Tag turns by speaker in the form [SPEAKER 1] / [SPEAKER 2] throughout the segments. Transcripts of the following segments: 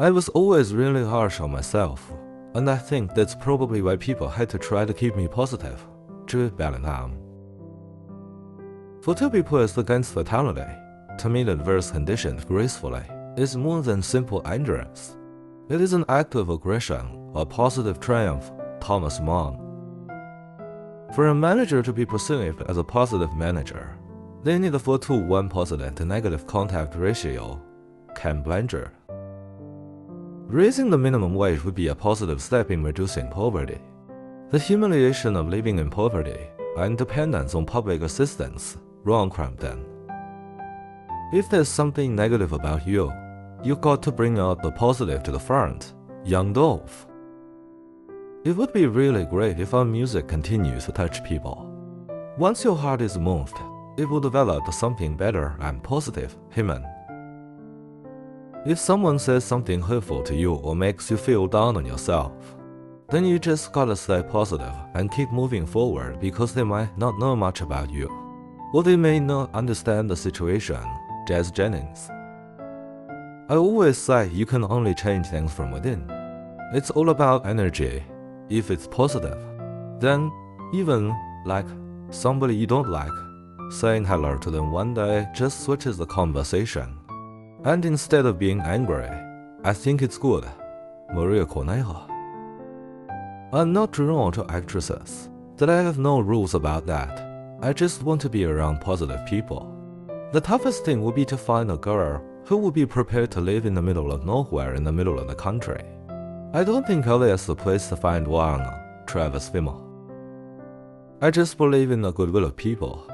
[SPEAKER 1] I was always really harsh on myself, and I think that's probably why people had to try to keep me positive. 这表了他。For to be pushed against fatality, to meet adverse conditions gracefully, is more than simple endurance. It is an act of aggression, a positive triumph. Thomas Mann. For a manager to be perceived as a positive manager, they need a 4-to-1 positive to negative contact ratio. Ken Blanchard. Raising the minimum wage would be a positive step in reducing poverty. The humiliation of living in poverty and dependence on public assistance, Ron Crampton. If there's something negative about you, you've got to bring out the positive to the front. Young Dolph. It would be really great if our music continues to touch people. Once your heart is moved, it will develop to something better and positive. Hyman. If someone says something hurtful to you or makes you feel down on yourself, then you just gotta stay positive and keep moving forward because they might not know much about you, or they may not understand the situation. Jazz Jennings. I always say you can only change things from within. It's all about energy. If it's positive, then even like somebody you don't like, saying hello to them one day just switches the conversation. And instead of being angry, I think it's good. Maria Cornejo. I'm not drawn to actresses, that I have no rules about that. I just want to be around positive people. The toughest thing would be to find a girl who would be prepared to live in the middle of nowhere in the middle of the country. I don't think LA is the place to find one. Travis Fimmel. I just believe in the goodwill of people,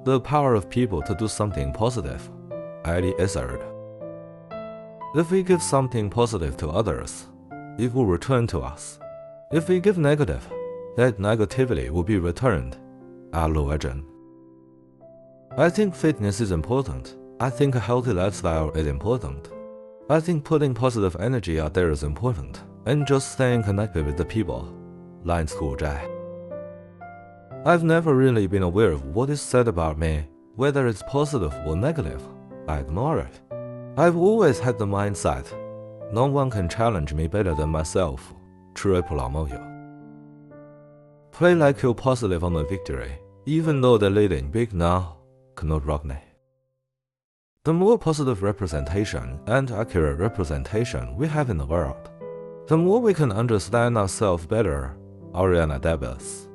[SPEAKER 1] the power of people to do something positive. Eddie Izzard. If we give something positive to others, it will return to us. If we give negative, that negativity will be returned. Alu Ejan. I think fitness is important. I think a healthy lifestyle is important. I think putting positive energy out there is important, and just staying connected with the people. Line School Jai. I've never really been aware of what is said about me, whether it's positive or negative. I ignore it. I've always had the mindset, no one can challenge me better than myself. Triple Amoyo. Play like you're positive on the victory, even though they're leading big now. Knut Rockney. The more positive representation and accurate representation we have in the world, the more we can understand ourselves better. Ariana Davis.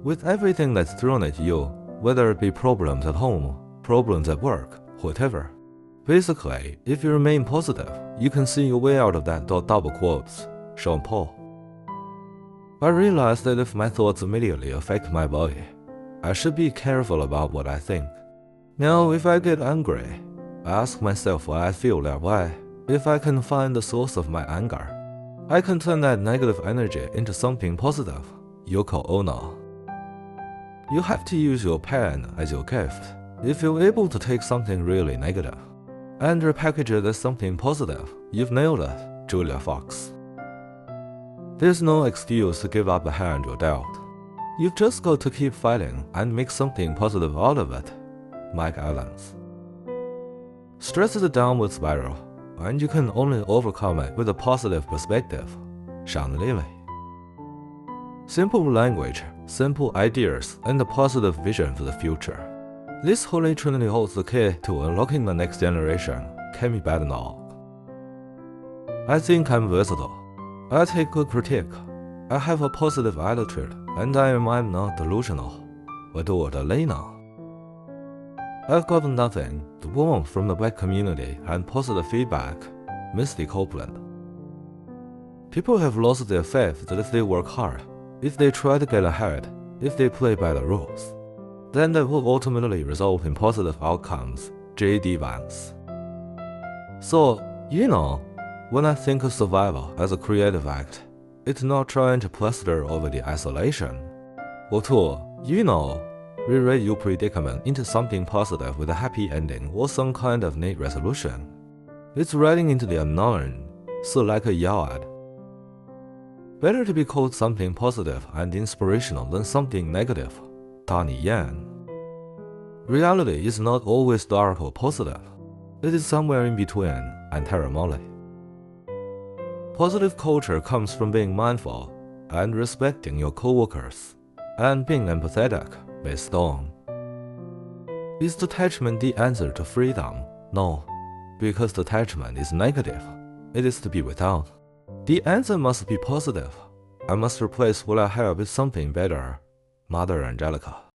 [SPEAKER 1] With everything that's thrown at you, whether it be problems at home, problems at work, whatever, basically, if you remain positive, you can see your way out of that. Double quotes. Sean Paul. I realize that if my thoughts immediately affect my body, I should be careful about what I think. Now, if I get angry, I ask myself why I feel that way. If I can find the source of my anger, I can turn that negative energy into something positive. Yoko Ono. You have to use your pain as your gift. If you're able to take something really negative and repackage it as something positive, you've nailed it. Julia Fox. There's no excuse to give up the hand you're dealt. You've just got to keep fighting and make something positive out of it. Mike Evans. Stress is a downward spiral, and you can only overcome it with a positive perspective. Sean Lilly. Simple language, simple ideas, and a positive vision for the future. This holy trinity holds the key to unlocking the next generation. Kemi Badenoch. I think I'm versatile. I take good critique. I have a positive attitude, and I'm not delusional. Adore Lena. I've gotten nothing but warmth from the black community and positive feedback. Misty Copeland. People have lost their faith that if they work hard, if they try to get ahead, if they play by the rules, then that will ultimately result in positive outcomes. J.D. Vance. So, when I think of survival as a creative act, it's not trying to plaster over the isolation. Or to, rewrite your predicament into something positive with a happy ending or some kind of neat resolution. It's riding into the unknown, so like a yacht. Better to be called something positive and inspirational than something negative. Donnie Yen. Reality is not always dark or positive. It is somewhere in between. And Tara Molly. Positive culture comes from being mindful and respecting your coworkers and being empathetic with them. Is detachment the answer to freedom? No, because detachment is negative. It is to be without. The answer must be positive. I must replace what I have with something better. Mother Angelica.